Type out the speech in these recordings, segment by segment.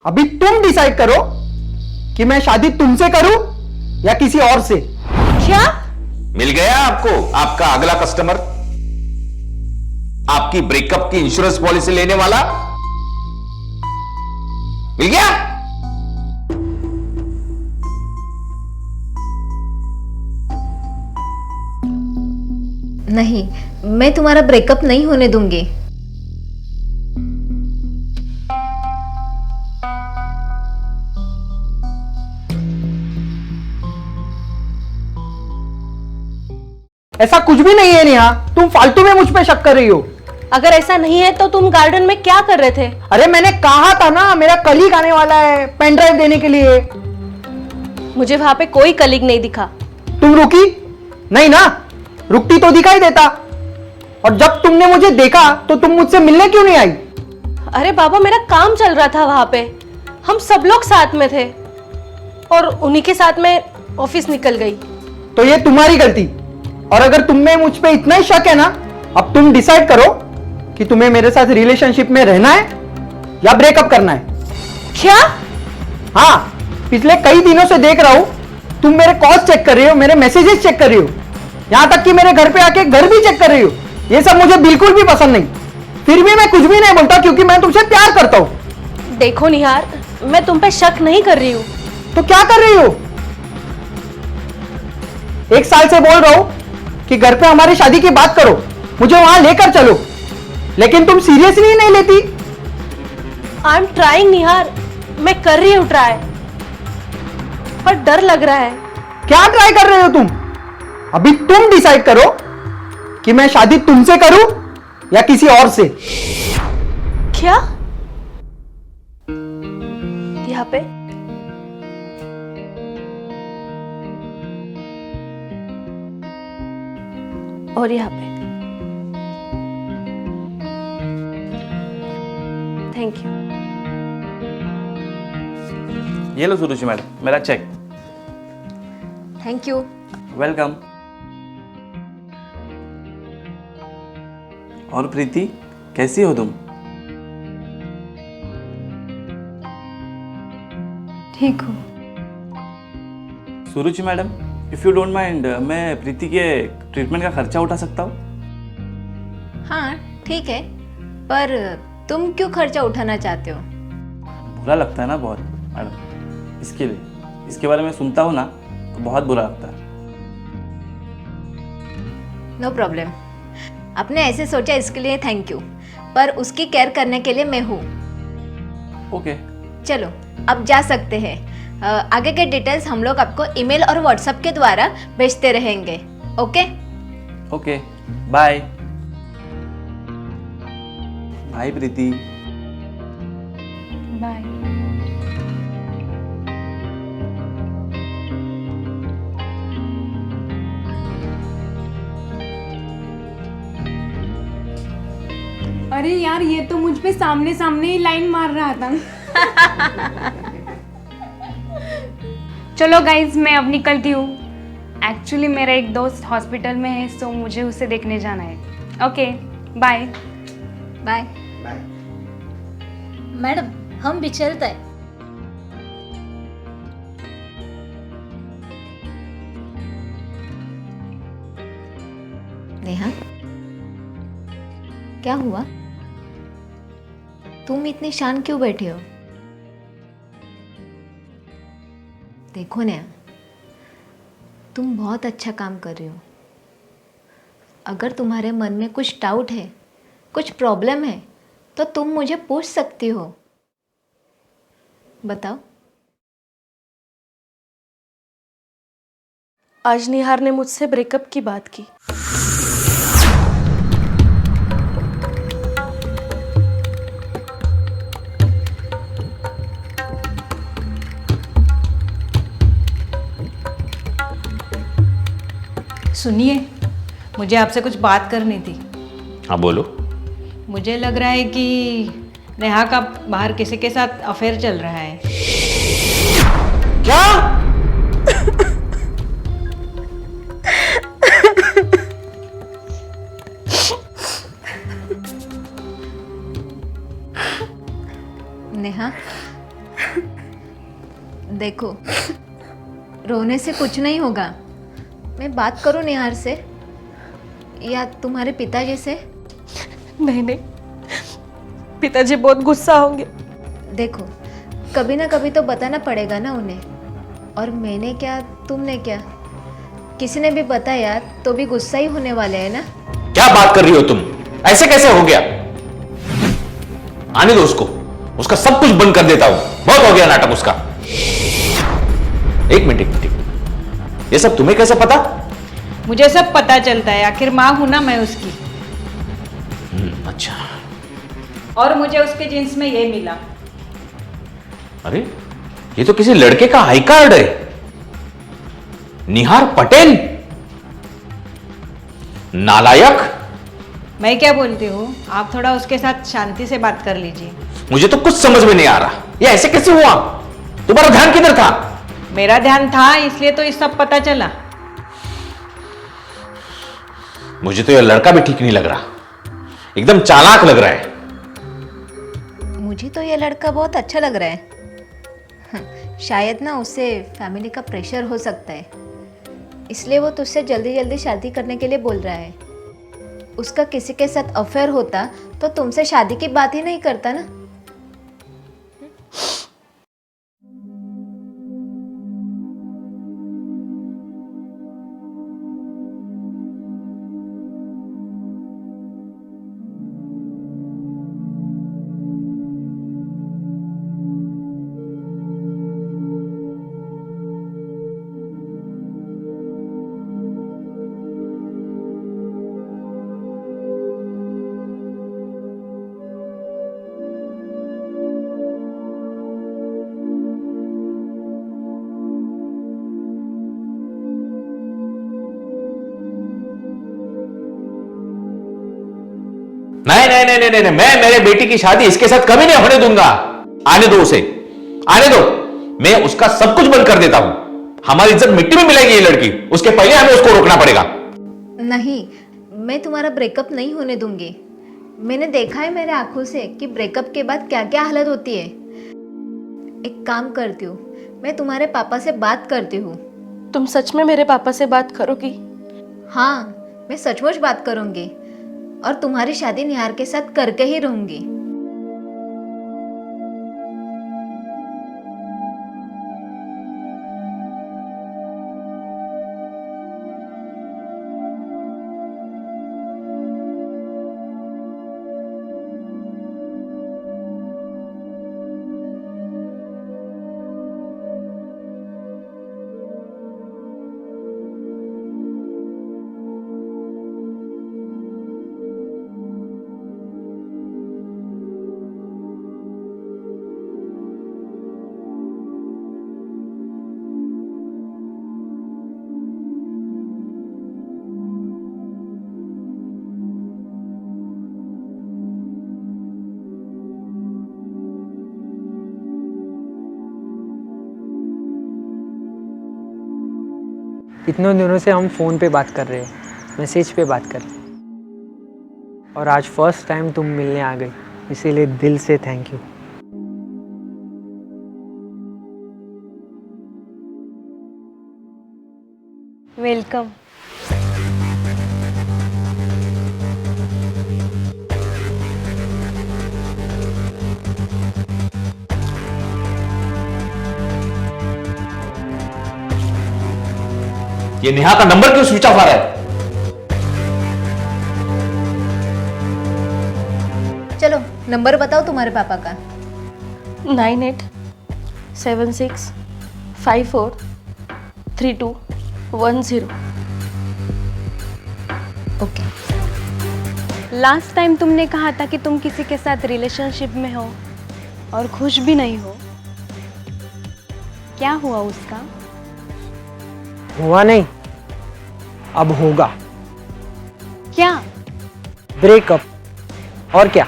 अभी तुम डिसाइड करो कि मैं शादी तुमसे करूं या किसी और से। क्या? मिल गया आपको आपका अगला कस्टमर, आपकी ब्रेकअप की इंश्योरेंस पॉलिसी लेने वाला मिल गया। नहीं, मैं तुम्हारा ब्रेकअप नहीं होने दूंगी। ऐसा कुछ भी नहीं है नेहा, तुम फालतू में मुझ पे शक कर रही हो। अगर ऐसा नहीं है तो तुम गार्डन में क्या कर रहे थे? अरे मैंने कहा था ना, मेरा कलीग आने वाला है पेन ड्राइव देने के लिए। मुझे वहां पे कोई कलीग नहीं दिखा। तुम रुकी नहीं ना? रुकती तो दिखाई देता। और जब तुमने मुझे देखा तो तुम मुझसे मिलने क्यों नहीं आई? अरे बाबा, मेरा काम चल रहा था वहां पे, हम सब लोग साथ में थे और उन्हीं के साथ में ऑफिस निकल गई। तो ये तुम्हारी गलती। और अगर तुमने मुझ पे इतना ही शक है ना, अब तुम डिसाइड करो कि तुम्हें मेरे साथ रिलेशनशिप में रहना है या ब्रेकअप करना है। क्या? हाँ, पिछले कई दिनों से देख रहा हूं तुम मेरे कॉल्स चेक कर रही हो, मेरे मैसेजेस चेक कर रही हो, यहां तक कि मेरे घर पे आके घर भी चेक कर रही हो। ये सब मुझे बिल्कुल भी पसंद नहीं। फिर भी मैं कुछ भी नहीं बोलता क्योंकि मैं तुमसे प्यार करता हूं। देखो निहार, मैं तुम पे शक नहीं कर रही हूँ। तो क्या कर रही हो? 1 साल से बोल रहा हूं कि घर पे हमारी शादी की बात करो, मुझे वहां लेकर चलो, लेकिन तुम सीरियसली नहीं लेती। आई एम ट्राइंग निहार, मैं कर रही हूँ ट्राई, पर डर लग रहा है। क्या ट्राई कर रहे हो तुम? अभी तुम डिसाइड करो कि मैं शादी तुमसे करूं या किसी और से। क्या? यहाँ पे और यहाँ पे। Thank you. ये लो सुरुचि मैडम, मेरा चेक। Thank you. वेलकम। और प्रीति, कैसी हो तुम? ठीक हो? Suruchi madam, if you don't mind, मैं प्रीति के ट्रीटमेंट का खर्चा उठा सकता हूँ? हाँ ठीक है, पर तुम क्यों खर्चा उठाना चाहते हो? बुरा लगता है ना बहुत मैडम, इसके लिए। इसके बारे में सुनता हूँ ना तो बहुत बुरा लगता है। No problem. आपने ऐसे सोचा इसके लिए थैंक यू, पर उसकी केयर करने के लिए मैं हूँ। ओके। चलो अब जा सकते हैं। आगे के डिटेल्स हम लोग आपको ईमेल और व्हाट्सएप के द्वारा भेजते रहेंगे। Okay? Okay, bye. Bye Preeti. Bye. अरे यार, ये तो मुझ पे सामने सामने ही लाइन मार रहा था। चलो गाइज, मैं अब निकलती हूँ। एक्चुअली मेरा एक दोस्त हॉस्पिटल में है, सो मुझे उसे देखने जाना है। Okay, bye. बाय। मैडम, हम भी चलते हैं। नेहा, क्या हुआ? तुम इतनी शांत क्यों बैठे हो? देखो नेहा, तुम बहुत अच्छा काम कर रही हो। अगर तुम्हारे मन में कुछ डाउट है, कुछ प्रॉब्लम है, तो तुम मुझे पूछ सकती हो। बताओ। आज निहार ने मुझसे ब्रेकअप की बात की। सुनिए, मुझे आपसे कुछ बात करनी थी। हाँ बोलो। मुझे लग रहा है कि नेहा का बाहर किसी के साथ अफेयर चल रहा है। क्या? नेहा, देखो, रोने से कुछ नहीं होगा। मैं बात करूं निहार से या तुम्हारे पिताजी से? नहीं नहीं, पिताजी बहुत गुस्सा होंगे। देखो, कभी ना कभी तो बताना पड़ेगा ना उन्हें। और मैंने क्या, तुमने क्या, किसी ने भी बताया तो भी गुस्सा ही होने वाले हैं ना। क्या बात कर रही हो तुम? ऐसे कैसे हो गया? आने दो उसको, उसका सब कुछ बंद कर देता हूं। बहुत हो गया नाटक उसका। एक मिनट, ये सब तुम्हें कैसे पता? मुझे सब पता चलता है, आखिर माँ हूं ना मैं उसकी। अच्छा। और मुझे उसके जींस में ये मिला। अरे, ये तो किसी लड़के का आई कार्ड है। निहार पटेल, नालायक। मैं क्या बोलती हूँ, आप थोड़ा उसके साथ शांति से बात कर लीजिए। मुझे तो कुछ समझ में नहीं आ रहा, ये ऐसे कैसे हुआ? तुम्हारा ध्यान किधर था? मेरा ध्यान था, इसलिए तो ये सब पता चला। मुझे तो यह लड़का भी ठीक नहीं लग रहा, एकदम चालाक लग रहा है। मुझे तो ये लड़का बहुत अच्छा लग रहा है। शायद ना उसे फैमिली का प्रेशर हो सकता है, इसलिए वो तुझसे जल्दी जल्दी शादी करने के लिए बोल रहा है। उसका किसी के साथ अफेयर होता तो तुमसे शादी की बात ही नहीं करता ना। नहीं नहीं नहीं नहीं नहीं, मैं मेरे बेटी की शादी इसके साथ कभी नहीं होने दूंगा। आने दो उसे, आने दो। मैं उसका सब कुछ बंद कर देता हूं। हमारी इज्जत मिट्टी में मिलेगी ये लड़की, उसके पहले हमें उसको रोकना पड़ेगा। नहीं, मैं तुम्हारा ब्रेकअप नहीं होने दूंगी। मैंने देखा है मेरे आंखों से कि ब्रेकअप के बाद क्या क्या हालत होती है। एक काम करती हूँ, मैं तुम्हारे पापा से बात करती हूँ। तुम सच में मेरे पापा से बात करोगी? हाँ, मैं सचमुच बात करूँगी और तुम्हारी शादी निहार के साथ करके ही रहूंगी। इतने दिनों से हम फ़ोन पे बात कर रहे हैं, मैसेज पे बात कर रहे हैं, और आज फर्स्ट टाइम तुम मिलने आ गई, इसीलिए दिल से थैंक यू। वेलकम। ये नेहा का नंबर क्यों स्विच ऑफ आ रहा है? चलो नंबर बताओ तुम्हारे पापा का। 9876543210। ओके। लास्ट टाइम तुमने कहा था कि तुम किसी के साथ रिलेशनशिप में हो और खुश भी नहीं हो। क्या हुआ उसका? हुआ नहीं, अब होगा। क्या? ब्रेकअप, और क्या।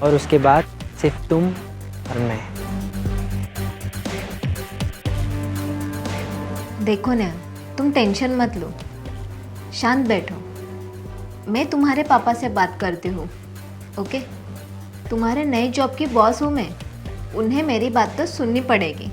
और उसके बाद सिर्फ तुम और मैं। देखो ना, तुम टेंशन मत लो, शांत बैठो। मैं तुम्हारे पापा से बात करती हूँ, ओके? तुम्हारे नए जॉब की बॉस हूँ मैं, उन्हें मेरी बात तो सुननी पड़ेगी।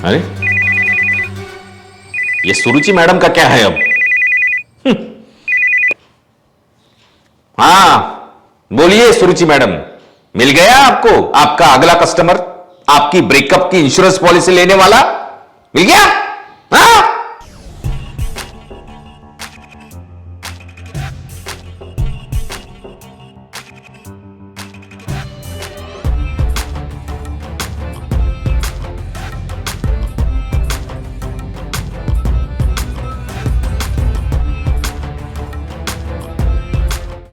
अरे ये सुरुचि मैडम का क्या है अब? हाँ बोलिए सुरुचि मैडम, मिल गया आपको आपका अगला कस्टमर, आपकी ब्रेकअप की इंश्योरेंस पॉलिसी लेने वाला मिल गया?